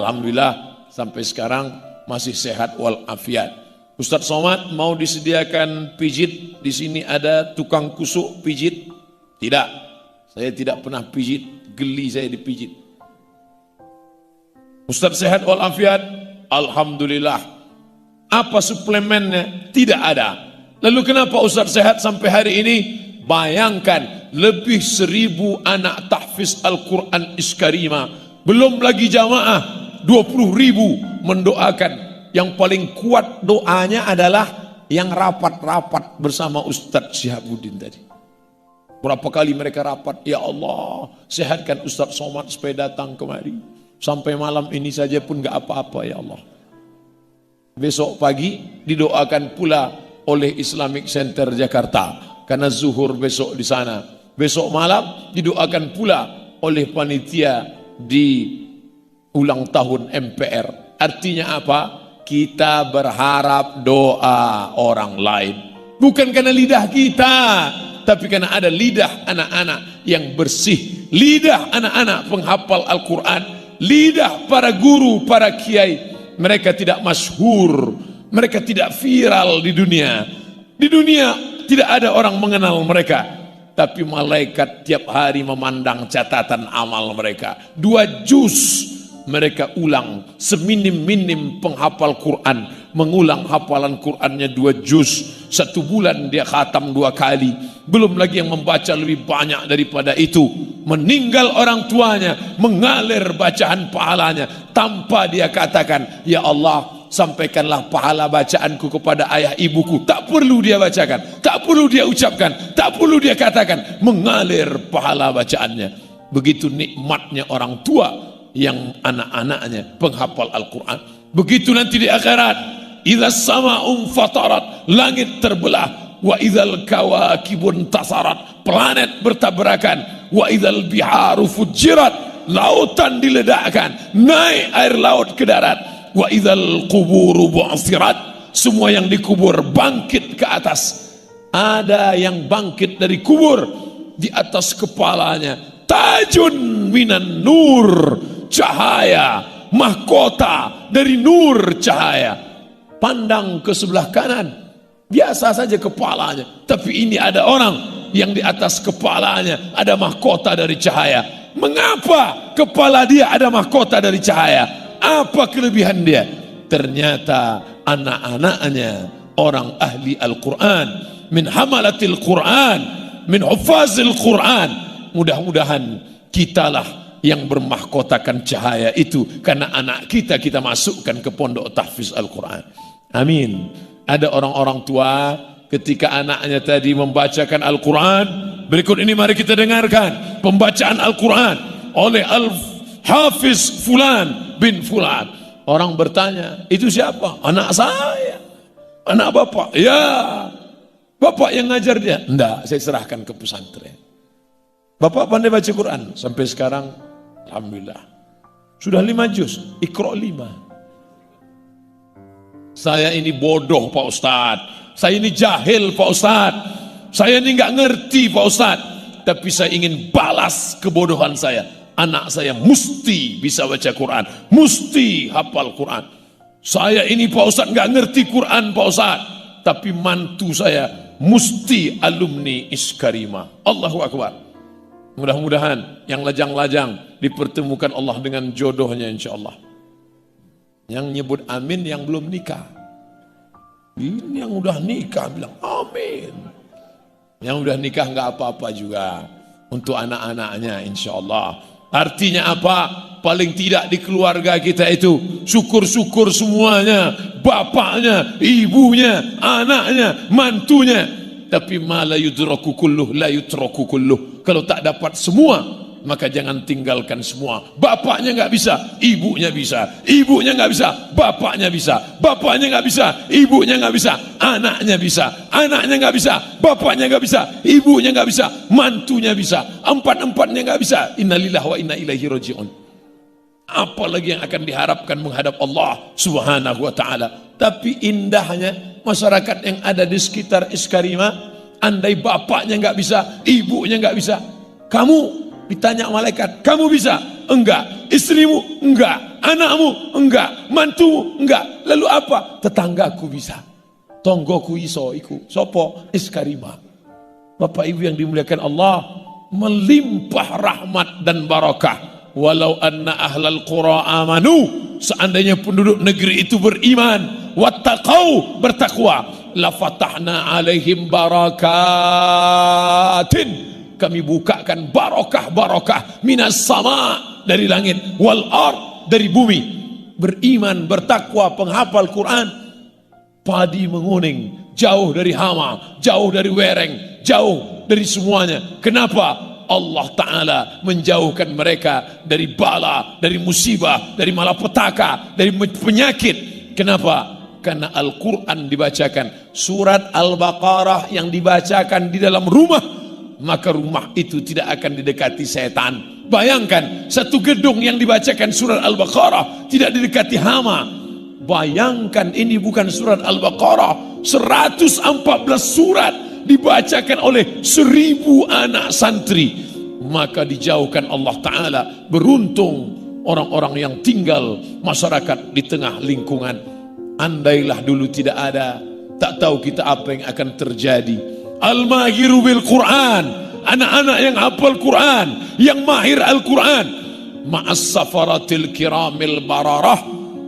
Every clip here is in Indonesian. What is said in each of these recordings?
Alhamdulillah sampai sekarang masih sehat walafiat. Ustadz Somad mau disediakan pijit, di sini ada tukang kusuk pijit? Tidak, saya tidak pernah pijit, geli saya dipijit. Ustadz sehat walafiat? Alhamdulillah. Apa suplemennya? Tidak ada. Lalu kenapa Ustadz sehat sampai hari ini? Bayangkan, lebih 1000 anak tahfiz Al-Quran Iskarima, belum lagi jamaah 20.000 mendoakan. Yang paling kuat doanya adalah yang rapat-rapat bersama Ustadz Syihabuddin tadi. Berapa kali mereka rapat, ya Allah sehatkan Ustadz Somad supaya datang kemari. Sampai malam ini saja pun gak apa-apa ya Allah. Besok pagi didoakan pula oleh Islamic Center Jakarta, karena zuhur besok di sana. Besok malam didoakan pula oleh panitia di ulang tahun MPR. Artinya apa? Kita berharap doa orang lain. Bukan karena lidah kita, tapi karena ada lidah anak-anak yang bersih. Lidah anak-anak penghafal Al-Quran. Lidah para guru, para kiai. Mereka tidak masyhur. Mereka tidak viral di dunia. Di dunia tidak ada orang mengenal mereka. Tapi malaikat tiap hari memandang catatan amal mereka. 2 juz mereka ulang, seminim-minim penghafal Quran mengulang hafalan Qurannya 2 juz. 1 bulan dia khatam 2 kali. Belum lagi yang membaca lebih banyak daripada itu. Meninggal orang tuanya, mengalir bacaan pahalanya tanpa dia katakan, ya Allah sampaikanlah pahala bacaanku kepada ayah ibuku. Tak perlu dia bacakan, tak perlu dia ucapkan, tak perlu dia katakan, mengalir pahala bacaannya. Begitu nikmatnya orang tua yang anak-anaknya penghafal Al-Quran. Begitu nanti di akhirat, idza sama'un fatarat, langit terbelah, wa idzal kawakibun tasarat, planet bertabrakan, wa idzal biharu fujirat, lautan diledakkan, naik air laut ke darat, wa idzal quburu bu'sirat, semua yang dikubur bangkit ke atas. Ada yang bangkit dari kubur, di atas kepalanya tajun minan nur, cahaya, mahkota dari nur cahaya. Pandang ke sebelah kanan, biasa saja kepalanya, tapi ini ada orang yang di atas kepalanya ada mahkota dari cahaya. Mengapa kepala dia ada mahkota dari cahaya? Apa kelebihan dia? Ternyata anak-anaknya orang ahli Al-Quran, min hamalatil Quran, min hufazil Quran. Mudah-mudahan kitalah yang bermahkotakan cahaya itu, karena anak kita masukkan ke pondok tahfiz Al-Quran. Amin. Ada orang-orang tua ketika anaknya tadi membacakan Al-Quran. Berikut ini mari kita dengarkan pembacaan Al-Quran oleh Al-Hafiz Fulan bin Fulan. Orang bertanya, itu siapa? Anak saya. Anak bapak? Ya. Bapak yang ngajar dia? Enggak, saya serahkan ke pesantren. Bapak pandai baca Quran? Sampai sekarang alhamdulillah sudah 5 juz, Iqra 5. Saya ini bodoh Pak Ustadz, saya ini jahil Pak Ustadz, saya ini nggak ngerti Pak Ustadz, tapi saya ingin balas kebodohan saya. Anak saya mesti bisa baca Quran, mesti hafal Quran. Saya ini Pak Ustadz nggak ngerti Quran Pak Ustadz, tapi mantu saya mesti alumni Iskarima. Allahu Akbar. Mudah-mudahan yang lajang-lajang dipertemukan Allah dengan jodohnya insya-Allah. Yang nyebut amin yang belum nikah. Ini yang udah nikah bilang amin. Yang udah nikah nggak apa-apa juga. Untuk anak-anaknya insya-Allah. Artinya apa? Paling tidak di keluarga kita itu syukur-syukur semuanya, bapaknya, ibunya, anaknya, mantunya. Tapi ma la yudraku kulluh la yutraku kulluh. Kalau tak dapat semua, maka jangan tinggalkan semua. Bapaknya nggak bisa, ibunya bisa. Ibunya nggak bisa, bapaknya bisa. Bapaknya nggak bisa, ibunya nggak bisa. Anaknya bisa, anaknya nggak bisa. Bapaknya nggak bisa, ibunya nggak bisa. Mantunya bisa, empat-empatnya nggak bisa. Innalillahi wa inna ilaihi raji'un. Apalagi yang akan diharapkan menghadap Allah Subhanahu wa ta'ala. Tapi indahnya masyarakat yang ada di sekitar Iskarima, andai bapaknya nggak bisa, ibunya nggak bisa, kamu ditanya malaikat, kamu bisa? Enggak. Istrimu? Enggak. Anakmu? Enggak. Mantumu? Enggak. Lalu apa? Tetanggaku bisa. Tonggoku iso iku. Sopo? Iskarima. Bapak Ibu yang dimuliakan Allah, melimpah rahmat dan barakah. Walau anna ahlal qura amanu, seandainya penduduk negeri itu beriman, wattaqau, bertakwa, la fatahna alaihim barakatin, kami bukakan barakah-barakah minas sama, dari langit, wal ard, dari bumi. Beriman, bertakwa, penghafal Quran, padi menguning, jauh dari hama, jauh dari wereng, jauh dari semuanya. Kenapa? Allah Ta'ala menjauhkan mereka dari bala, dari musibah, dari malapetaka, dari penyakit. Kenapa? Karena Al-Quran dibacakan. Surat Al-Baqarah yang dibacakan di dalam rumah, maka rumah itu tidak akan didekati setan. Bayangkan, satu gedung yang dibacakan surat Al-Baqarah tidak didekati hama. Bayangkan, ini bukan surat Al-Baqarah, 114 surat dibacakan oleh 1000 anak santri, maka dijauhkan Allah Ta'ala. Beruntung orang-orang yang tinggal masyarakat di tengah lingkungan. Andailah dulu tidak ada, tak tahu kita apa yang akan terjadi. Al-mahiru bil Quran, anak-anak yang hafal Quran, yang mahir Al-Quran, ma'as safaratil kiramil bararah,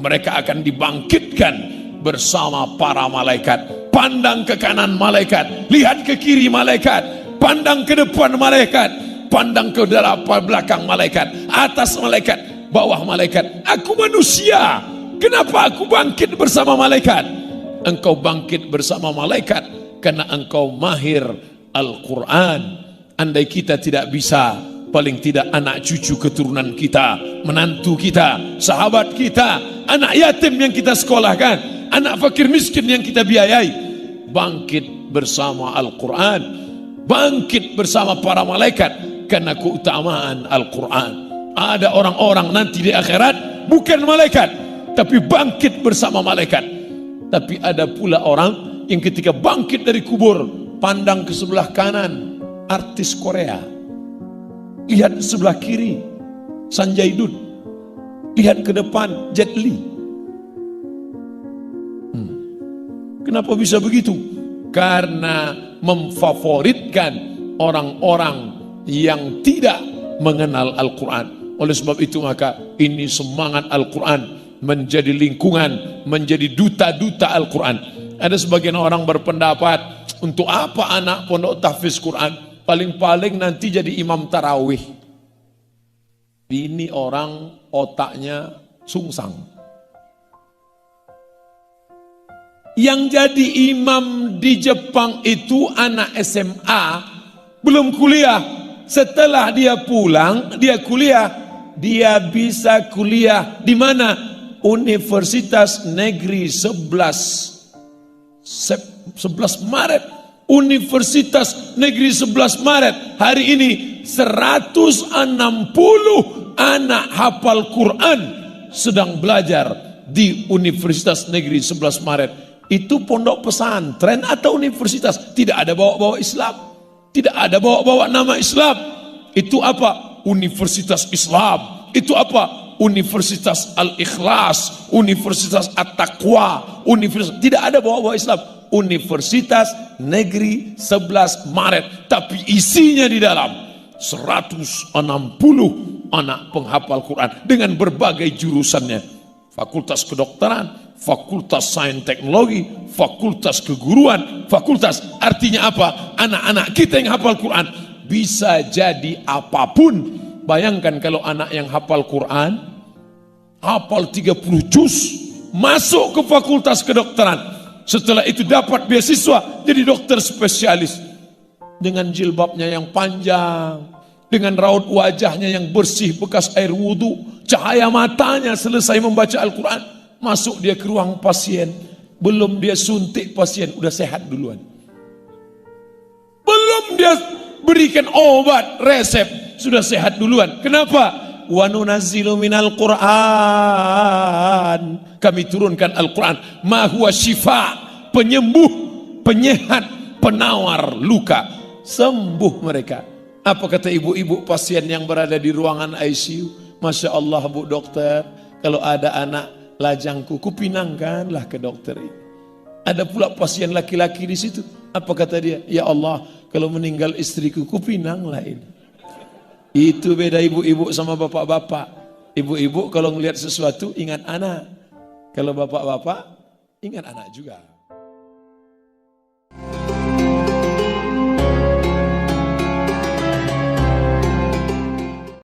mereka akan dibangkitkan bersama para malaikat. Pandang ke kanan malaikat, lihat ke kiri malaikat, pandang ke depan malaikat, pandang ke belakang malaikat, atas malaikat, bawah malaikat. Aku manusia, kenapa aku bangkit bersama malaikat? Engkau bangkit bersama malaikat karena engkau mahir Al-Quran. Andai kita tidak bisa, paling tidak anak cucu keturunan kita, menantu kita, sahabat kita, anak yatim yang kita sekolahkan, anak fakir miskin yang kita biayai, bangkit bersama Al-Quran, bangkit bersama para malaikat karena keutamaan Al-Quran. Ada orang-orang nanti di akhirat bukan malaikat, tapi bangkit bersama malaikat. Tapi ada pula orang yang ketika bangkit dari kubur, pandang ke sebelah kanan, artis Korea, lihat sebelah kiri, Sanjay Dutt, lihat ke depan, Jet Li. Kenapa bisa begitu? Karena memfavoritkan orang-orang yang tidak mengenal Al-Quran. Oleh sebab itu maka ini semangat Al-Quran menjadi lingkungan, menjadi duta-duta Al-Quran. Ada sebagian orang berpendapat, untuk apa anak pondok tahfiz Quran? Paling-paling nanti jadi imam tarawih. Ini orang otaknya sungsang. Yang jadi imam di Jepang itu anak SMA, belum kuliah. Setelah dia pulang, dia kuliah. Dia bisa kuliah di mana? Universitas Negeri 11 Maret. Universitas Negeri 11 Maret. Hari ini 160 anak hafal Quran sedang belajar di Universitas Negeri 11 Maret. Itu pondok pesantren atau universitas? Tidak ada bawa-bawa Islam, tidak ada bawa-bawa nama Islam. Itu apa? Universitas Islam. Itu apa? Universitas Al-Ikhlas, Universitas At-Taqwa, Universitas, tidak ada bawa-bawa Islam. Universitas Negeri 11 Maret, tapi isinya di dalam 160 anak penghafal Quran dengan berbagai jurusannya. Fakultas kedokteran, fakultas sains teknologi, fakultas keguruan, fakultas, artinya apa? Anak-anak kita yang hafal Quran bisa jadi apapun. Bayangkan kalau anak yang hafal Quran, hafal 30 juz, masuk ke fakultas kedokteran, setelah itu dapat beasiswa jadi dokter spesialis, dengan jilbabnya yang panjang, dengan raut wajahnya yang bersih bekas air wudhu, cahaya matanya selesai membaca Al-Quran, masuk dia ke ruang pasien, belum dia suntik pasien, udah sehat duluan. Belum dia berikan obat, resep, sudah sehat duluan. Kenapa? Wa nunazzilu minal Qur'an, kami turunkan Al-Quran, ma huwa syifa, penyembuh, penyehat, penawar luka, sembuh mereka. Apa kata ibu-ibu pasien yang berada di ruangan ICU? Masya Allah Bu Dokter, kalau ada anak lajangku, kupinangkanlah ke dokter ini. Ada pula pasien laki-laki di situ. Apa kata dia? Ya Allah, kalau meninggal istriku, kupinanglah ini. Itu beda ibu-ibu sama bapak-bapak. Ibu-ibu kalau ngelihat sesuatu ingat anak. Kalau bapak-bapak ingat anak juga.